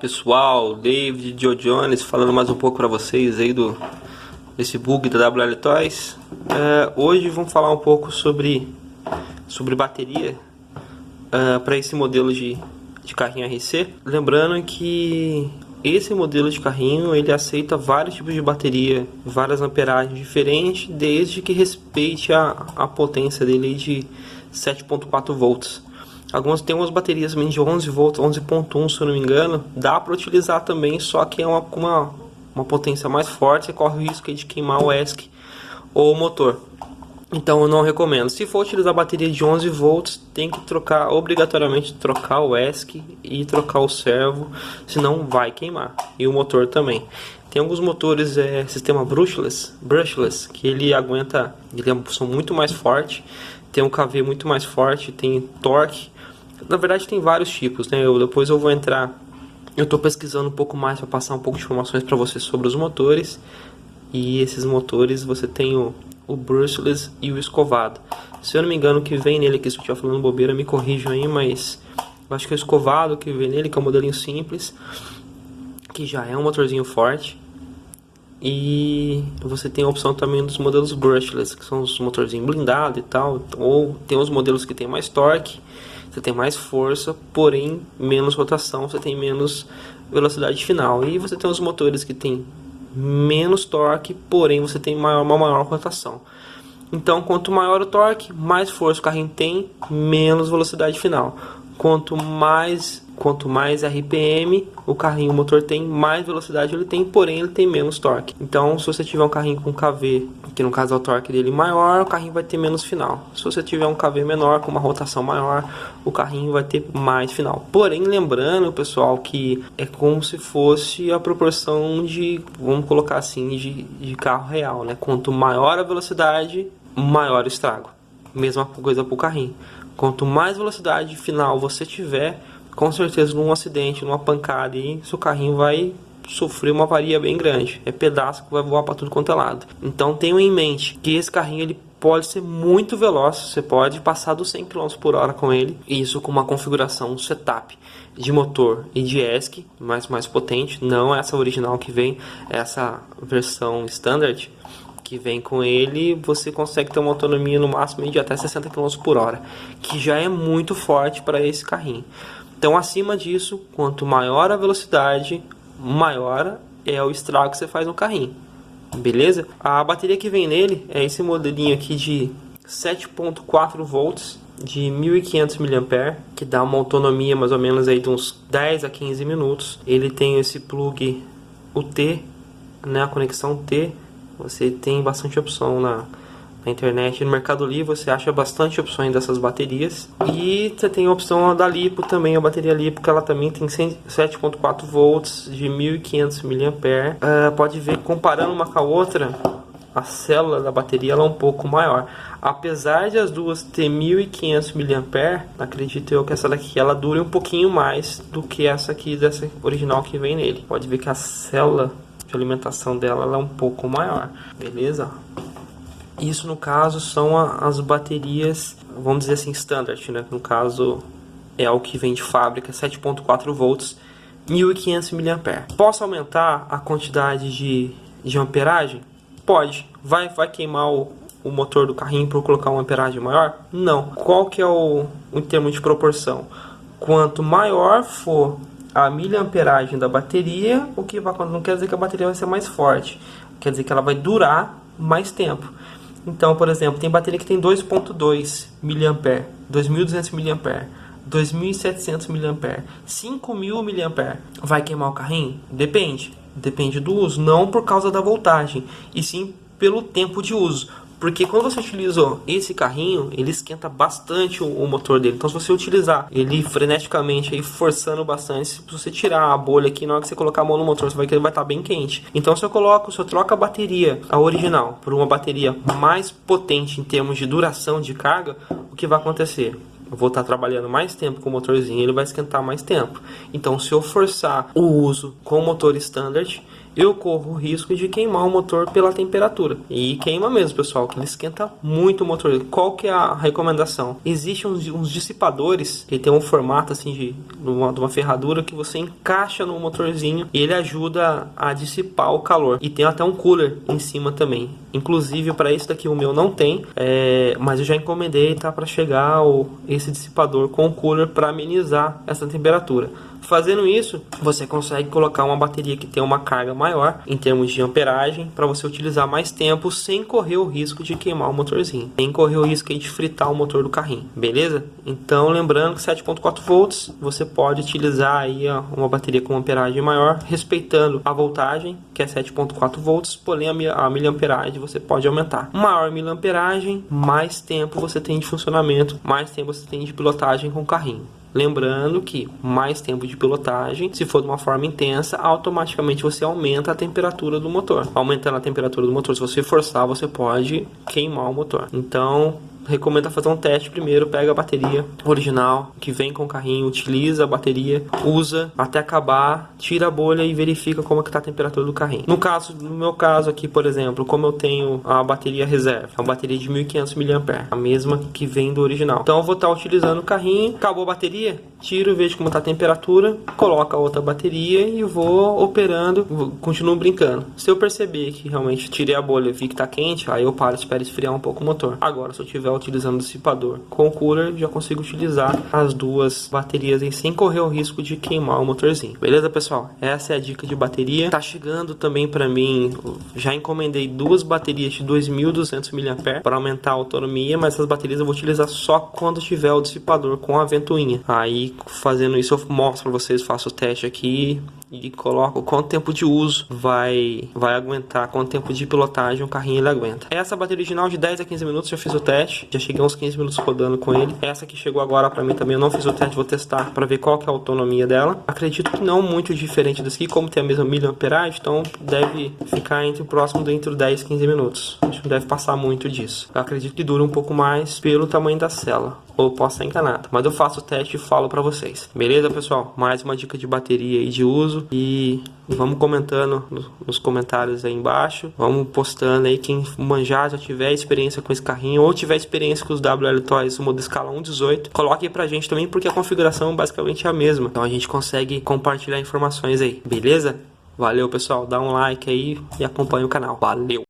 pessoal, David Joe Jones falando mais um pouco para vocês aí desse bug da WL Toys. Hoje vamos falar um pouco sobre bateria para esse modelo de carrinho RC. Lembrando que esse modelo de carrinho ele aceita vários tipos de bateria, várias amperagens diferentes, desde que respeite a potência dele de 7.4 volts. Tem umas baterias também de 11 volts, 11.1 se eu não me engano, dá para utilizar também, só que é uma potência mais forte, você corre o risco de queimar o ESC ou o motor. Então eu não recomendo. Se for utilizar bateria de 11 volts, tem que obrigatoriamente trocar o ESC e trocar o servo, senão vai queimar. E o motor também. Tem alguns motores sistema brushless, que ele são muito mais forte, tem um KV muito mais forte, tem torque. Na verdade tem vários tipos, né? Depois eu vou entrar. Eu estou pesquisando um pouco mais para passar um pouco de informações para vocês sobre os motores. E esses motores você tem o brushless e o escovado. Se eu não me engano, o que vem nele aqui, se eu estiver falando bobeira, me corrijam aí, mas eu acho que é o escovado que vem nele, que é um modelinho simples, que já é um motorzinho forte. E você tem a opção também dos modelos brushless, que são os motorzinhos blindados e tal. Ou tem os modelos que tem mais torque, você tem mais força, porém menos rotação, você tem menos velocidade final. E você tem os motores que tem menos torque, porém você tem uma maior rotação. Então quanto maior o torque, mais força o carrinho tem, menos velocidade final. Quanto mais RPM o motor tem, mais velocidade ele tem, porém ele tem menos torque. Então se você tiver um carrinho com KV, que no caso é o torque dele maior, o carrinho vai ter menos final. Se você tiver um KV menor, com uma rotação maior, o carrinho vai ter mais final. Porém, lembrando, pessoal, que é como se fosse a proporção vamos colocar assim, de carro real, né? Quanto maior a velocidade, maior o estrago. Mesma coisa para o carrinho. Quanto mais velocidade final você tiver, com certeza num acidente, numa pancada aí, seu carrinho vai sofrer uma avaria bem grande. É pedaço que vai voar para tudo quanto é lado. Então tenham em mente que esse carrinho ele pode ser muito veloz, você pode passar dos 100 km por hora com ele. Isso com uma configuração, um setup de motor e de ESC mais potente. Não essa original que vem, essa versão standard que vem com ele, você consegue ter uma autonomia no máximo de até 60 km por hora, que já é muito forte para esse carrinho. Então acima disso, quanto maior a velocidade, maior é o estrago que você faz no carrinho, beleza? A bateria que vem nele é esse modelinho aqui de 7.4 volts de 1500 mAh, que dá uma autonomia mais ou menos aí de uns 10 a 15 minutos. Ele tem esse plug UT, né, a conexão T. Você tem bastante opção na internet, no Mercado Livre você acha bastante opções dessas baterias. E você tem a opção da LiPo também, a bateria LiPo, que ela também tem 7.4 volts de 1500 mAh. Pode ver, comparando uma com a outra, a célula da bateria ela é um pouco maior. Apesar de as duas ter 1500 mAh, acredito eu que essa daqui ela dure um pouquinho mais do que essa aqui, dessa original que vem nele. Pode ver que a célula de alimentação dela ela é um pouco maior, beleza? Isso no caso são as baterias, vamos dizer assim, standard, né? No caso é o que vem de fábrica, 7.4 volts, 1500 mAh. Posso aumentar a quantidade de amperagem? Pode. Vai queimar o motor do carrinho por colocar uma amperagem maior? Não. Qual que é o termo de proporção? Quanto maior for a miliamperagem da bateria, o que não quer dizer que a bateria vai ser mais forte, quer dizer que ela vai durar mais tempo. Então, por exemplo, tem bateria que tem 2.2 mAh, 2.200 mAh, 2.700 mAh, 5.000 mAh. Vai queimar o carrinho? Depende do uso, não por causa da voltagem, e sim pelo tempo de uso. Porque quando você utiliza esse carrinho, ele esquenta bastante o motor dele. Então se você utilizar ele freneticamente, aí, forçando bastante, se você tirar a bolha aqui, na hora que você colocar a mão no motor, você vai ver que ele vai estar bem quente. Então se eu troco a bateria, a original, por uma bateria mais potente em termos de duração de carga, o que vai acontecer? Eu vou estar trabalhando mais tempo com o motorzinho, ele vai esquentar mais tempo. Então se eu forçar o uso com o motor standard, eu corro o risco de queimar o motor pela temperatura. E queima mesmo, pessoal, que ele esquenta muito o motor. Qual que é a recomendação? Existem uns dissipadores que tem um formato assim de uma ferradura que você encaixa no motorzinho e ele ajuda a dissipar o calor. E tem até um cooler em cima também. Inclusive para esse daqui o meu não tem, mas eu já encomendei, tá para chegar esse dissipador com o cooler para amenizar essa temperatura. Fazendo isso, você consegue colocar uma bateria que tem uma carga maior em termos de amperagem para você utilizar mais tempo sem correr o risco de queimar o motorzinho, sem correr o risco de fritar o motor do carrinho, beleza? Então lembrando que 7.4 volts você pode utilizar aí uma bateria com amperagem maior, respeitando a voltagem que é 7.4 volts, porém a miliamperagem você pode aumentar. Maior miliamperagem, mais tempo você tem de funcionamento, mais tempo você tem de pilotagem com o carrinho. Lembrando que mais tempo de pilotagem, se for de uma forma intensa, automaticamente você aumenta a temperatura do motor. Aumentando a temperatura do motor, se você forçar, você pode queimar o motor. Então, recomendo fazer um teste primeiro. Pega a bateria original que vem com o carrinho, utiliza a bateria, usa até acabar, tira a bolha e verifica como é que está a temperatura do carrinho. No meu caso aqui, por exemplo, como eu tenho a bateria reserva, é uma bateria de 1500 mAh, a mesma que vem do original. Então eu vou estar utilizando o carrinho, acabou a bateria, tiro, vejo como está a temperatura, coloco a outra bateria e vou operando, continuo brincando. Se eu perceber que realmente tirei a bolha e vi que está quente, aí eu paro, espero esfriar um pouco o motor. Agora, se eu tiver utilizando o dissipador com o cooler, já consigo utilizar as duas baterias aí sem correr o risco de queimar o motorzinho. Beleza, pessoal? Essa é a dica de bateria. Tá chegando também para mim, já encomendei duas baterias de 2200 mAh para aumentar a autonomia, mas essas baterias eu vou utilizar só quando tiver o dissipador com a ventoinha. Aí, fazendo isso, eu mostro para vocês, faço o teste aqui e coloco quanto tempo de uso vai aguentar, quanto tempo de pilotagem o carrinho ele aguenta. Essa bateria original de 10 a 15 minutos já fiz o teste, já cheguei uns 15 minutos rodando com ele. Essa que chegou agora para mim também eu não fiz o teste, vou testar para ver qual que é a autonomia dela. Acredito que não muito diferente desse aqui, como tem a mesma miliamperagem, então deve ficar próximo entre 10 e 15 minutos. Acho que não deve passar muito disso. Eu acredito que dura um pouco mais pelo tamanho da célula, ou posso estar enganado, mas eu faço o teste e falo para vocês. Beleza, pessoal? Mais uma dica de bateria e de uso. E vamos comentando nos comentários aí embaixo. Vamos postando aí quem manjar, já tiver experiência com esse carrinho ou tiver experiência com os WL Toys, o modo escala 1.18, coloque aí pra gente também, porque a configuração basicamente é a mesma. Então a gente consegue compartilhar informações aí. Beleza? Valeu, pessoal. Dá um like aí e acompanha o canal. Valeu!